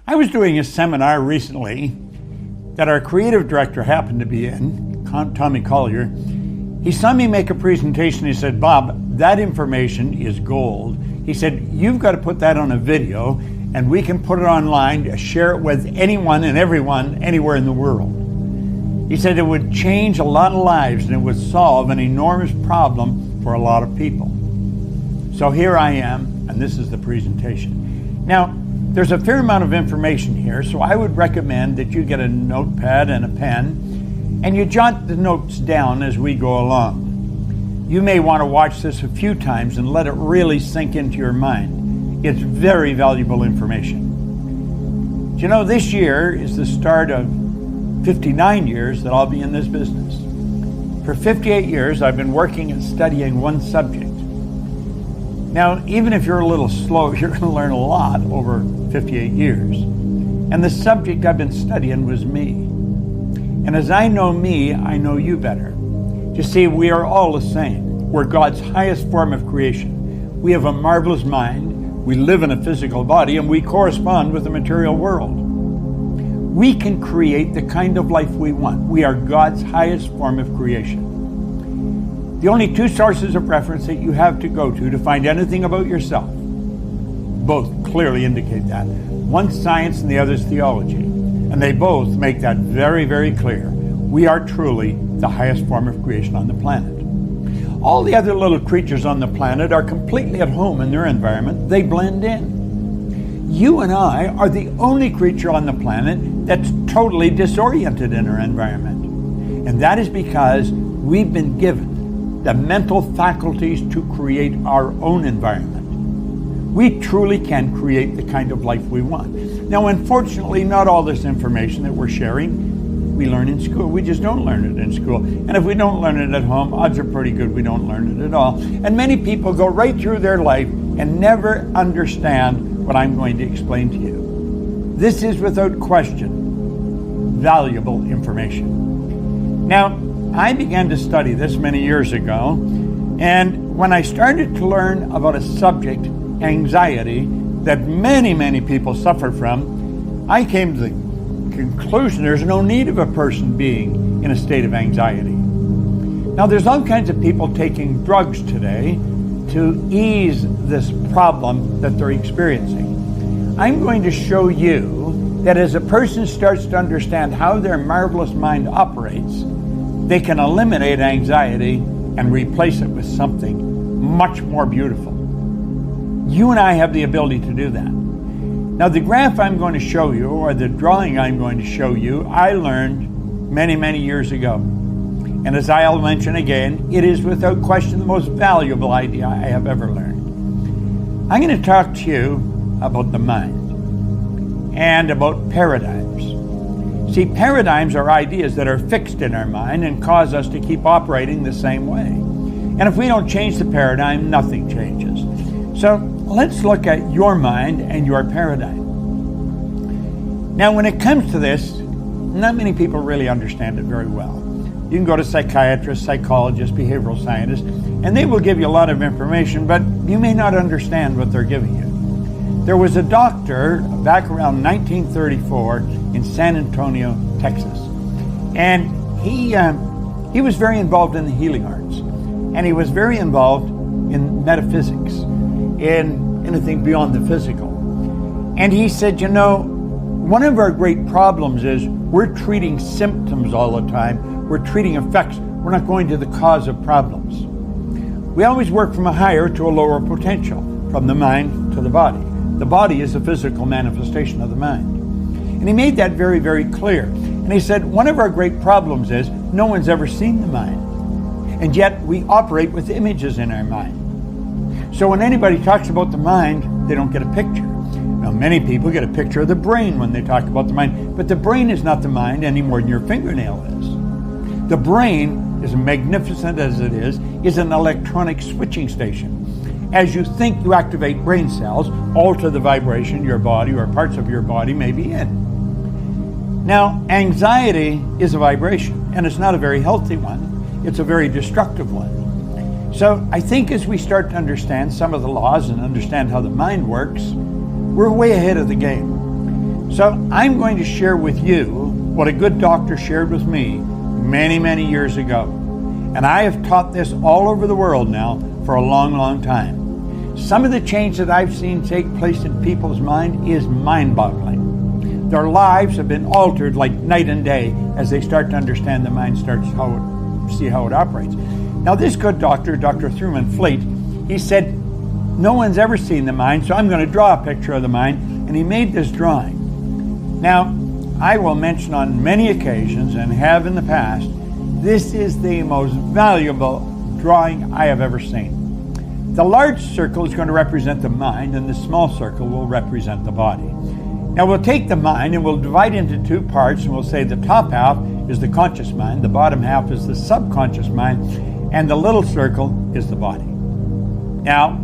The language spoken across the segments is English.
I was doing a seminar recently that our creative director happened to be in, Tommy Collier. He saw me make a presentation. He said, "Bob, that information is gold." He said, "You've got to put that on a video and we can put it online, share it with anyone and everyone anywhere in the world." He said it would change a lot of lives and it would solve an enormous problem for a lot of people. So here I am, and this is the presentation. Now, there's a fair amount of information here, so I would recommend that you get a notepad and a pen, and you jot the notes down as we go along. You may want to watch this a few times and let it really sink into your mind. It's very valuable information. Do you know, this year is the start of 59 years that I'll be in this business. For 58 years, I've been working and studying one subject. Now, even if you're a little slow, you're going to learn a lot over 58 years. And the subject I've been studying was me. And as I know me, I know you better. You see, we are all the same. We're God's highest form of creation. We have a marvelous mind, we live in a physical body, and we correspond with the material world. We can create the kind of life we want. We are God's highest form of creation. The only two sources of reference that you have to go to find anything about yourself, both clearly indicate that. One's science and the other's theology. And they both make that very, very clear. We are truly the highest form of creation on the planet. All the other little creatures on the planet are completely at home in their environment. They blend in. You and I are the only creature on the planet that's totally disoriented in our environment. And that is because we've been given the mental faculties to create our own environment. We truly can create the kind of life we want. Now, unfortunately, not all this information that we're sharing, we learn in school. We just don't learn it in school. And if we don't learn it at home, odds are pretty good we don't learn it at all. And many people go right through their life and never understand what I'm going to explain to you. This is, without question, valuable information. Now, I began to study this many years ago, and when I started to learn about a subject, anxiety, that many, many people suffer from, I came to the conclusion there's no need of a person being in a state of anxiety. Now, there's all kinds of people taking drugs today to ease this problem that they're experiencing. I'm going to show you that as a person starts to understand how their marvelous mind operates, they can eliminate anxiety and replace it with something much more beautiful. You and I have the ability to do that. Now, the graph I'm going to show you, or the drawing I'm going to show you, I learned many, many years ago. And as I'll mention again, it is without question the most valuable idea I have ever learned. I'm going to talk to you about the mind and about paradigms. See, paradigms are ideas that are fixed in our mind and cause us to keep operating the same way. And if we don't change the paradigm, nothing changes. So let's look at your mind and your paradigm. Now, when it comes to this, not many people really understand it very well. You can go to psychiatrists, psychologists, behavioral scientists, and they will give you a lot of information, but you may not understand what they're giving you. There was a doctor back around 1934 in San Antonio, Texas, and he was very involved in the healing arts, and he was very involved in metaphysics, in anything beyond the physical. And he said, you know, one of our great problems is we're treating symptoms all the time. We're treating effects. We're not going to the cause of problems. We always work from a higher to a lower potential, from the mind to the body. The body is a physical manifestation of the mind. And he made that very, very clear. And he said, one of our great problems is no one's ever seen the mind. And yet we operate with images in our mind. So when anybody talks about the mind, they don't get a picture. Now, many people get a picture of the brain when they talk about the mind, but the brain is not the mind any more than your fingernail is. The brain, as magnificent as it is an electronic switching station. As you think, you activate brain cells, alter the vibration your body or parts of your body may be in. Now, anxiety is a vibration, and it's not a very healthy one. It's a very destructive one. So I think as we start to understand some of the laws and understand how the mind works, we're way ahead of the game. So I'm going to share with you what a good doctor shared with me many, many years ago. And I have taught this all over the world now for a long, long time. Some of the change that I've seen take place in people's mind is mind-boggling. Their lives have been altered like night and day as they start to understand the mind, see how it operates. Now this good doctor, Dr. Thurman Fleet, he said, no one's ever seen the mind, so I'm going to draw a picture of the mind, and he made this drawing. Now, I will mention on many occasions, and have in the past, this is the most valuable drawing I have ever seen. The large circle is going to represent the mind, and the small circle will represent the body. Now we'll take the mind and we'll divide into two parts, and we'll say the top half is the conscious mind, the bottom half is the subconscious mind, and the little circle is the body. Now,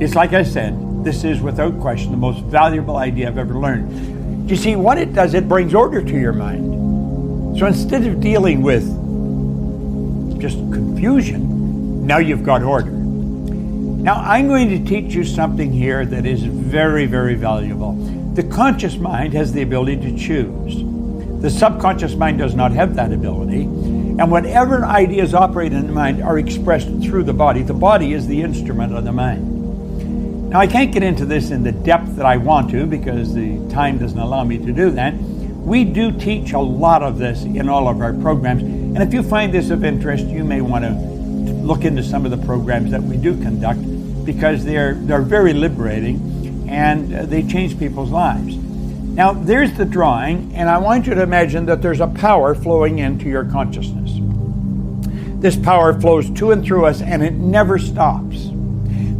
it's like I said, this is without question the most valuable idea I've ever learned. You see, what it does, it brings order to your mind. So instead of dealing with just confusion, now you've got order. Now I'm going to teach you something here that is very, very valuable. The conscious mind has the ability to choose. The subconscious mind does not have that ability. And whatever ideas operate in the mind are expressed through the body. The body is the instrument of the mind. Now, I can't get into this in the depth that I want to because the time doesn't allow me to do that. We do teach a lot of this in all of our programs. And if you find this of interest, you may want to look into some of the programs that we do conduct because they're very liberating and they change people's lives. Now, there's the drawing, and I want you to imagine that there's a power flowing into your consciousness. This power flows to and through us, and it never stops.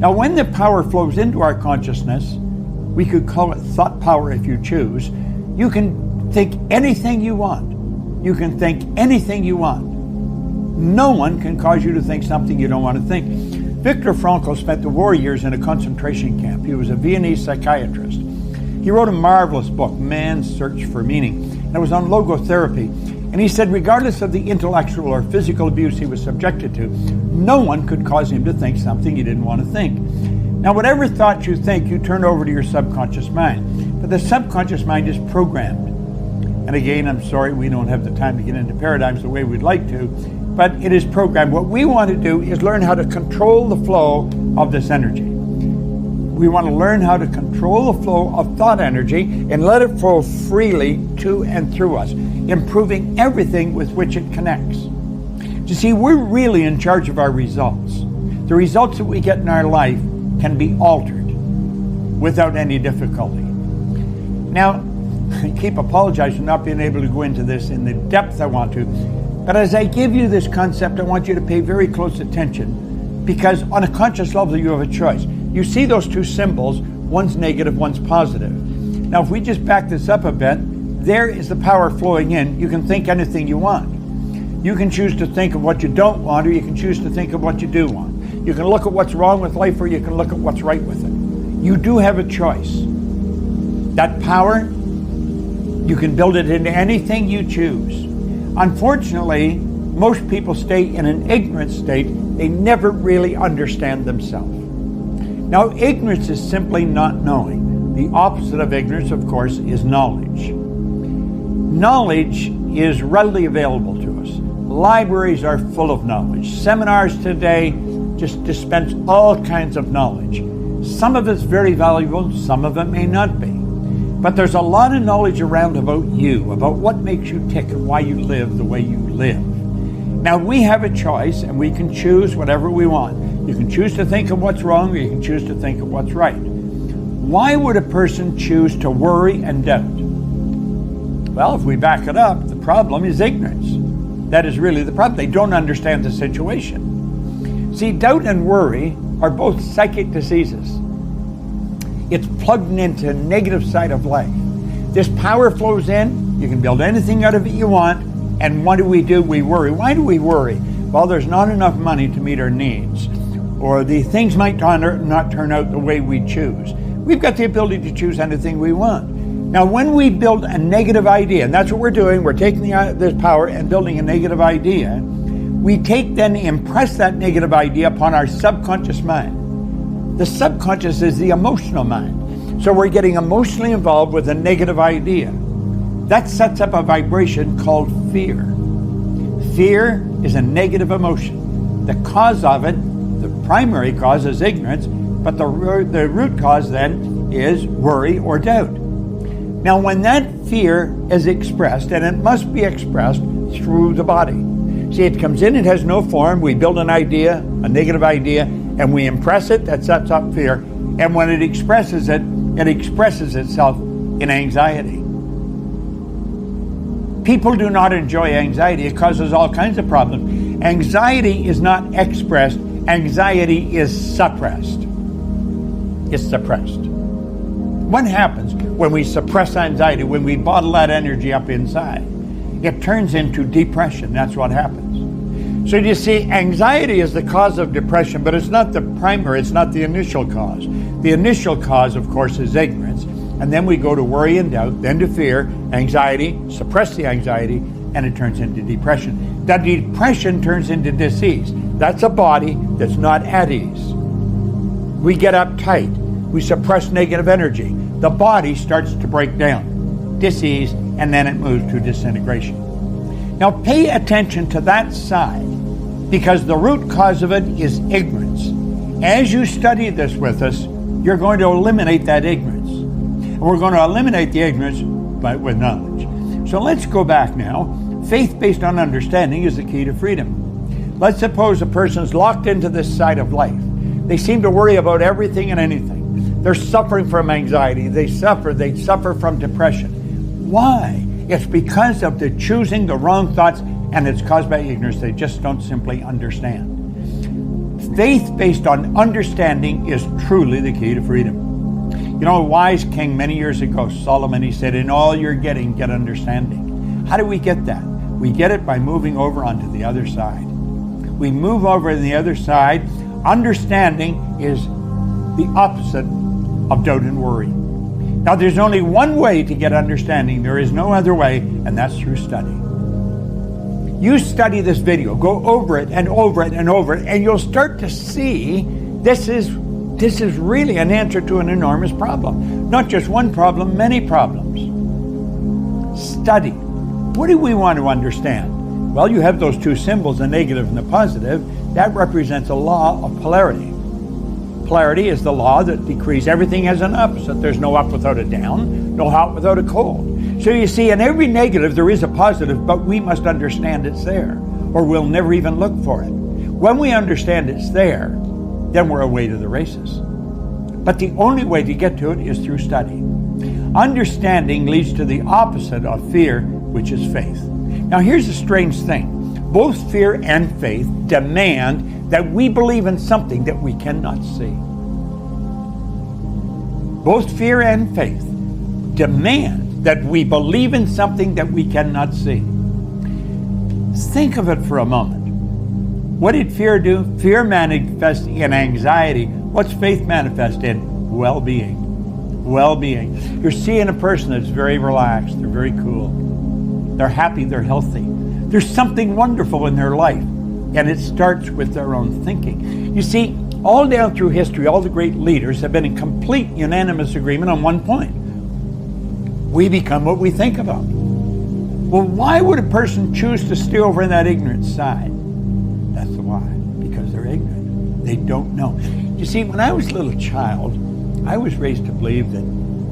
Now, when the power flows into our consciousness, we could call it thought power if you choose. You can think anything you want. You can think anything you want. No one can cause you to think something you don't want to think. Viktor Frankl spent the war years in a concentration camp. He was a Viennese psychiatrist. He wrote a marvelous book, Man's Search for Meaning, and it was on logotherapy. And he said regardless of the intellectual or physical abuse he was subjected to, no one could cause him to think something he didn't want to think. Now, whatever thoughts you think, you turn over to your subconscious mind. But the subconscious mind is programmed. And again, I'm sorry we don't have the time to get into paradigms the way we'd like to, but it is programmed. What we want to do is learn how to control the flow of this energy. We want to learn how to control the flow of thought energy and let it flow freely to and through us, improving everything with which it connects. You see, we're really in charge of our results. The results that we get in our life can be altered without any difficulty. Now, I keep apologizing for not being able to go into this in the depth I want to, but as I give you this concept, I want you to pay very close attention because on a conscious level, you have a choice. You see those two symbols, one's negative, one's positive. Now, if we just back this up a bit, there is the power flowing in. You can think anything you want. You can choose to think of what you don't want, or you can choose to think of what you do want. You can look at what's wrong with life, or you can look at what's right with it. You do have a choice. That power, you can build it into anything you choose. Unfortunately, most people stay in an ignorant state. They never really understand themselves. Now, ignorance is simply not knowing. The opposite of ignorance, of course, is knowledge. Knowledge is readily available to us. Libraries are full of knowledge. Seminars today just dispense all kinds of knowledge. Some of it's very valuable, some of it may not be. But there's a lot of knowledge around about you, about what makes you tick and why you live the way you live. Now, we have a choice and we can choose whatever we want. You can choose to think of what's wrong or you can choose to think of what's right. Why would a person choose to worry and doubt? Well, if we back it up, the problem is ignorance. That is really the problem. They don't understand the situation. See, doubt and worry are both psychic diseases. It's plugged into the negative side of life. This power flows in, you can build anything out of it you want, and what do? We worry. Why do we worry? Well, there's not enough money to meet our needs, or the things might not turn out the way we choose. We've got the ability to choose anything we want. Now, when we build a negative idea, and that's what we're doing, we're taking this power and building a negative idea, we impress that negative idea upon our subconscious mind. The subconscious is the emotional mind. So we're getting emotionally involved with a negative idea. That sets up a vibration called fear. Fear is a negative emotion. The cause of it, the primary cause, is ignorance, but the root cause then is worry or doubt. Now, when that fear is expressed, and it must be expressed through the body. See, it comes in, it has no form. We build an idea, a negative idea, and we impress it. That sets up fear. And when it expresses itself in anxiety. People do not enjoy anxiety. It causes all kinds of problems. Anxiety is not expressed. Anxiety is suppressed. It's suppressed. What happens when we suppress anxiety, when we bottle that energy up inside? It turns into depression. That's what happens. So you see, anxiety is the cause of depression, but it's not the primary, it's not the initial cause. The initial cause, of course, is ignorance. And then we go to worry and doubt, then to fear, anxiety, suppress the anxiety, and it turns into depression. That depression turns into disease. That's a body that's not at ease. We get uptight. We suppress negative energy. The body starts to break down, disease, and then it moves to disintegration. Now pay attention to that side, because the root cause of it is ignorance. As you study this with us, you're going to eliminate that ignorance. And we're going to eliminate the ignorance with knowledge. So let's go back now. Faith based on understanding is the key to freedom. Let's suppose a person's locked into this side of life. They seem to worry about everything and anything. They're suffering from anxiety. They suffer from depression. Why? It's because of the choosing the wrong thoughts, and it's caused by ignorance. They just don't simply understand. Faith based on understanding is truly the key to freedom. You know, a wise king many years ago, Solomon, he said, in all you're getting, get understanding. How do we get that? We get it by moving over onto the other side. We move over to the other side. Understanding is the opposite of doubt and worry. Now, there's only one way to get understanding. There is no other way, and that's through study. You study this video, go over it and over it and over it, and you'll start to see this is really an answer to an enormous problem. Not just one problem, many problems. Study. What do we want to understand? Well, you have those two symbols, the negative and the positive. That represents a law of polarity. Polarity is the law that decrees everything has an opposite. There's no up without a down, no hot without a cold. So you see, in every negative there is a positive, but we must understand it's there, or we'll never even look for it. When we understand it's there, then we're away to the races. But the only way to get to it is through study. Understanding leads to the opposite of fear, which is faith. Now here's the strange thing. Both fear and faith demand that we believe in something that we cannot see. Both fear and faith demand that we believe in something that we cannot see. Think of it for a moment. What did fear do? Fear manifests in anxiety. What's faith manifest in? Well-being. Well-being. You're seeing a person that's very relaxed. They're very cool. They're happy. They're healthy. There's something wonderful in their life, and it starts with their own thinking. You see, all down through history, all the great leaders have been in complete unanimous agreement on one point. We become what we think about. Well, why would a person choose to stay over in that ignorant side? That's the why. Because they're ignorant. They don't know. You see, when I was a little child, I was raised to believe that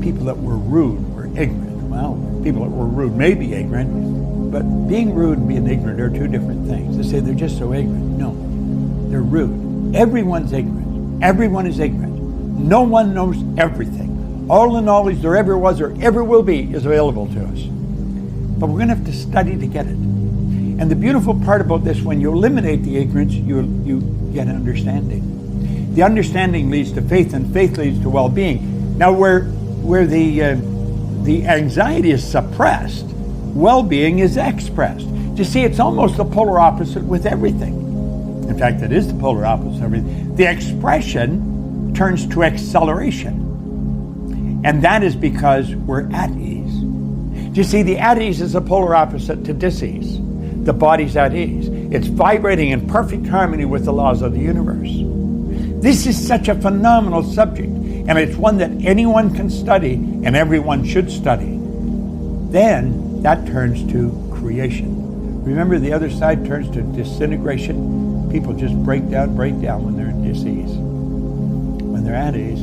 people that were rude were ignorant. Well, people that were rude may be ignorant, but being rude and being ignorant are two different things. They say they're just so ignorant. No, they're rude. Everyone's ignorant. Everyone is ignorant. No one knows everything. All the knowledge there ever was or ever will be is available to us. But we're going to have to study to get it. And the beautiful part about this, when you eliminate the ignorance, you get an understanding. The understanding leads to faith, and faith leads to well-being. Now, where the anxiety is suppressed, well-being is expressed. You see, it's almost the polar opposite with everything. In fact, it is the polar opposite of everything. The expression turns to acceleration. And that is because we're at ease. You see, the at ease is the polar opposite to dis-ease. The body's at ease. It's vibrating in perfect harmony with the laws of the universe. This is such a phenomenal subject. and it's one that anyone can study and everyone should study, then that turns to creation. Remember, the other side turns to disintegration. People just break down when they're in dis-ease. When they're at ease,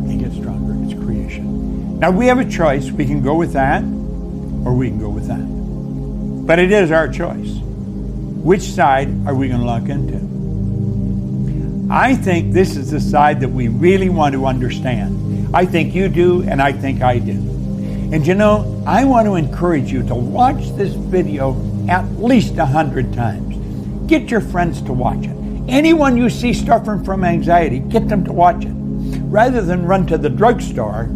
they get stronger. It's creation. Now, we have a choice. We can go with that, or we can go with that. But it is our choice. Which side are we going to lock into? I think this is the side that we really want to understand. I think you do, and I think I do. And you know, I want to encourage you to watch this video at least 100 times. Get your friends to watch it. Anyone you see suffering from anxiety, get them to watch it. Rather than run to the drugstore,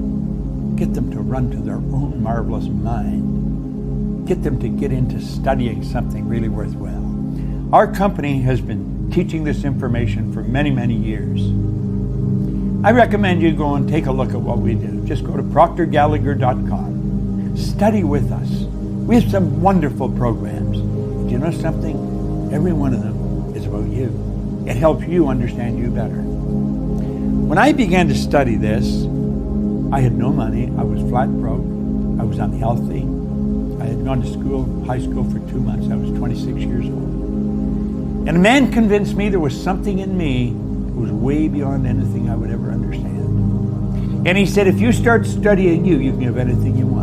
get them to run to their own marvelous mind. Get them to get into studying something really worthwhile. Our company has been teaching this information for many, many years. I recommend you go and take a look at what we do. Just go to proctorgallagher.com. Study with us. We have some wonderful programs. Do you know something? Every one of them is about you. It helps you understand you better. When I began to study this, I had no money. I was flat broke. I was unhealthy. I had gone to school, high school for 2 months. I was 26 years old. And a man convinced me there was something in me that was way beyond anything I would ever understand. And he said, if you start studying you can have anything you want.